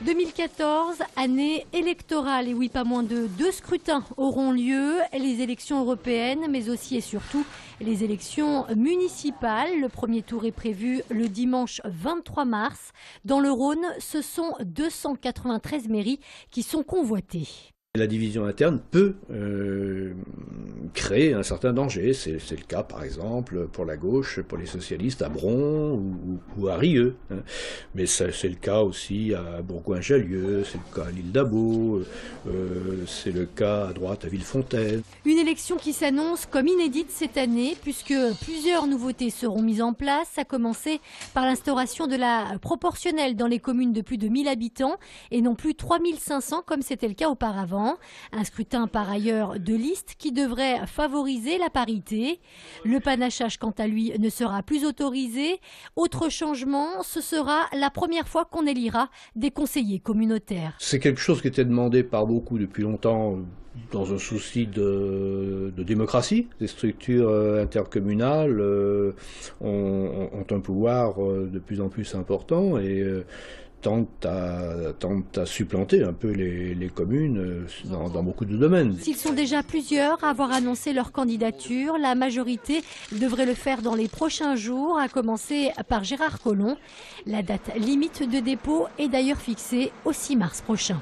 2014, année électorale. Et oui, pas moins de 2 scrutins auront lieu. Les élections européennes, mais aussi et surtout les élections municipales. Le premier tour est prévu le dimanche 23 mars. Dans le Rhône, ce sont 293 mairies qui sont convoitées. La division interne peut créer un certain danger. C'est le cas, par exemple, pour la gauche, pour les socialistes à Bron ou à Rieux. Mais c'est le cas aussi à Bourgoin-Jallieu, c'est le cas à l'île d'Abo, c'est le cas à droite à Villefontaine. Une élection qui s'annonce comme inédite cette année, puisque plusieurs nouveautés seront mises en place, à commencer par l'instauration de la proportionnelle dans les communes de plus de 1000 habitants et non plus 3500 comme c'était le cas auparavant. Un scrutin par ailleurs de liste qui devrait favoriser la parité. Le panachage quant à lui ne sera plus autorisé. Autre changement, ce sera la première fois qu'on élira des conseillers communautaires. C'est quelque chose qui était demandé par beaucoup depuis longtemps dans un souci de démocratie. Les structures intercommunales ont un pouvoir de plus en plus important et tentent à supplanter un peu les communes dans beaucoup de domaines. S'ils sont déjà plusieurs à avoir annoncé leur candidature, la majorité devrait le faire dans les prochains jours, à commencer par Gérard Collomb. La date limite de dépôt est d'ailleurs fixée au 6 mars prochain.